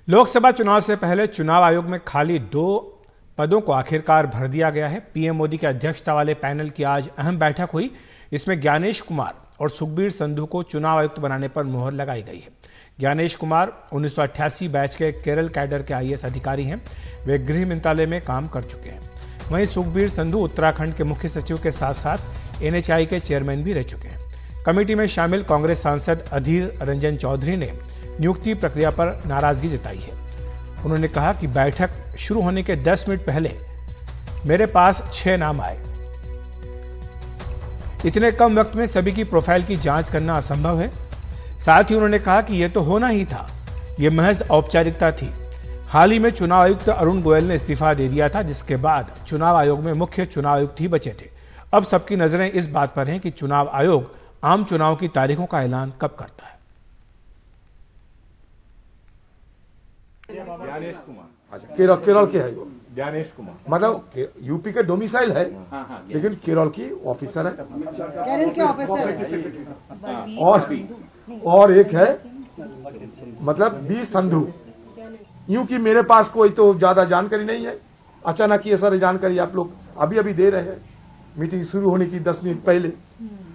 लोकसभा चुनाव से पहले चुनाव आयोग में खाली 2 पदों को आखिरकार भर दिया गया है। पीएम मोदी की अध्यक्षता वाले पैनल की आज अहम बैठक हुई। इसमें ज्ञानेश कुमार और सुखबीर संधू को चुनाव आयुक्त बनाने पर मुहर लगाई गई है। ज्ञानेश कुमार 1988 बैच के केरल कैडर के आईएएस अधिकारी हैं। वे गृह मंत्रालय में काम कर चुके हैं। वहीं सुखबीर संधू उत्तराखंड के मुख्य सचिव के साथ साथ एनएचआई के चेयरमैन भी रह चुके हैं। कमेटी में शामिल कांग्रेस सांसद अधीर रंजन चौधरी ने नियुक्ति प्रक्रिया पर नाराजगी जताई है। उन्होंने कहा कि बैठक शुरू होने के 10 मिनट पहले मेरे पास 6 नाम आए। इतने कम वक्त में सभी की प्रोफाइल की जांच करना असंभव है। साथ ही उन्होंने कहा कि यह तो होना ही था, यह महज औपचारिकता थी। हाल ही में चुनाव आयुक्त अरुण गोयल ने इस्तीफा दे दिया था, जिसके बाद चुनाव आयोग में मुख्य चुनाव आयुक्त ही बचे थे। अब सबकी नजरें इस बात पर हैं कि चुनाव आयोग आम चुनाव की तारीखों का ऐलान कब करता है। ज्ञानेश कुमार। अच्छा, केरल के है वो ज्ञानेश कुमार, मतलब यूपी के डोमिसाइल है, लेकिन केरल की ऑफिसर है। केरल के ऑफिसर और एक है मतलब बी संधू। यूं कि मेरे पास कोई तो ज्यादा जानकारी नहीं है। अचानक ये सारी जानकारी आप लोग अभी अभी दे रहे हैं, मीटिंग शुरू होने की 10 मिनट पहले।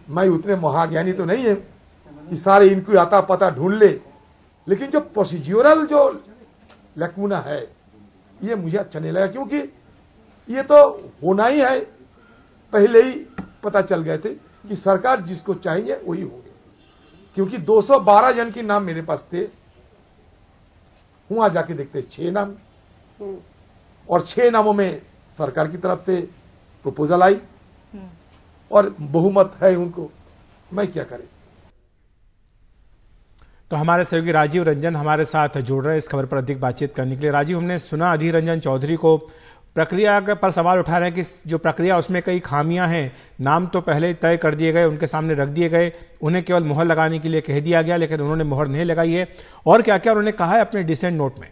मैं उतने महाज्ञानी तो नहीं है कि सारे इनको आता पता ढूंढ ले, लेकिन जो प्रोसीड्यूरल जो लैकुना है ये मुझे अच्छा नहीं लगा, क्योंकि ये तो होना ही है। पहले ही पता चल गए थे कि सरकार जिसको चाहिए वही होगी, क्योंकि 212 जन के नाम मेरे पास थे। वहां जाके देखते 6 नाम, और 6 नामों में सरकार की तरफ से प्रपोजल आई और बहुमत है उनको। मैं क्या करें। तो हमारे सहयोगी राजीव रंजन हमारे साथ जुड़ रहे हैं इस खबर पर अधिक बातचीत करने के लिए। राजीव, हमने सुना अधीर रंजन चौधरी को प्रक्रिया पर सवाल उठा रहे हैं कि जो प्रक्रिया उसमें कई खामियां हैं। नाम तो पहले तय कर दिए गए, उनके सामने रख दिए गए, उन्हें केवल मुहर लगाने के लिए कह दिया गया, लेकिन उन्होंने मुहर नहीं लगाई है। और क्या क्या उन्होंने कहा है अपने डिसेंट नोट में?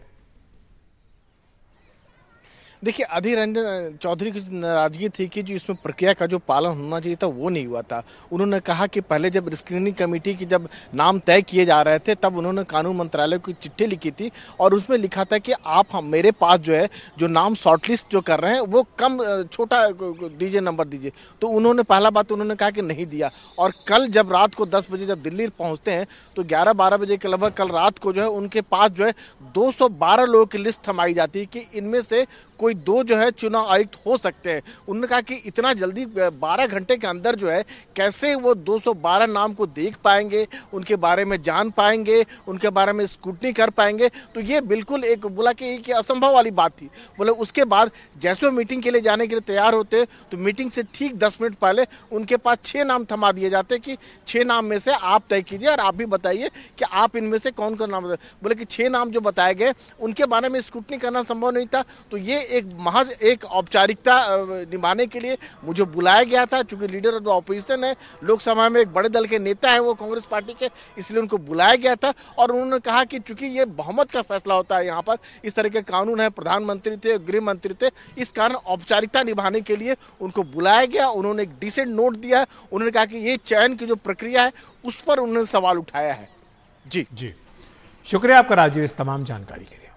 देखिए, अधीर रंजन चौधरी की नाराजगी थी कि जो इसमें प्रक्रिया का जो पालन होना चाहिए था वो नहीं हुआ था। उन्होंने कहा कि पहले जब स्क्रीनिंग कमेटी की जब नाम तय किए जा रहे थे तब उन्होंने कानून मंत्रालय को चिट्ठी लिखी थी और उसमें लिखा था कि आप मेरे पास जो है जो नाम शॉर्टलिस्ट जो कर रहे हैं वो कम छोटा दीजिए, नंबर दीजिए। तो उन्होंने पहला बात उन्होंने कहा कि नहीं दिया। और कल जब रात को 10 बजे जब दिल्ली पहुँचते हैं तो 11-12 बजे के लगभग कल रात को जो है उनके पास जो है 212 लोगों की लिस्ट थमाई जाती है कि इनमें से कोई 2 जो है चुनाव आयुक्त हो सकते हैं। उन्होंने कहा कि इतना जल्दी 12 घंटे के अंदर जो है कैसे वो 212 नाम को देख पाएंगे, उनके बारे में जान पाएंगे, उनके बारे में स्क्रूटनी कर पाएंगे। तो ये बिल्कुल एक बोला कि असंभव वाली बात थी। बोले उसके बाद जैसे वो मीटिंग के लिए जाने के लिए तैयार होते तो मीटिंग से ठीक 10 मिनट पहले उनके पास 6 नाम थमा दिए जाते कि 6 नाम में से आप तय कीजिए और आप भी बताइए कि आप इनमें से कौन कौन नाम। बोले कि 6 नाम जो बताए गए उनके बारे में स्क्रूटनी करना संभव नहीं था। तो ये एक महज एक औपचारिकता निभाने के लिए मुझे बुलाया गया था। चूंकि लीडर ऑफ द ऑपोजिशन है, लोकसभा में एक बड़े दल के नेता है वो कांग्रेस पार्टी के, इसलिए उनको बुलाया गया था। और उन्होंने कहा कि चूंकि ये बहुमत का फैसला होता है, यहाँ पर इस तरह के कानून है, प्रधानमंत्री थे, गृह मंत्री थे, इस कारण औपचारिकता निभाने के लिए उनको बुलाया गया। उन्होंने एक डिसेंट नोट दिया। उन्होंने कहा कि ये चयन की जो प्रक्रिया है उस पर उन्होंने सवाल उठाया है। जी, शुक्रिया आपका राजीव इस तमाम जानकारी के लिए।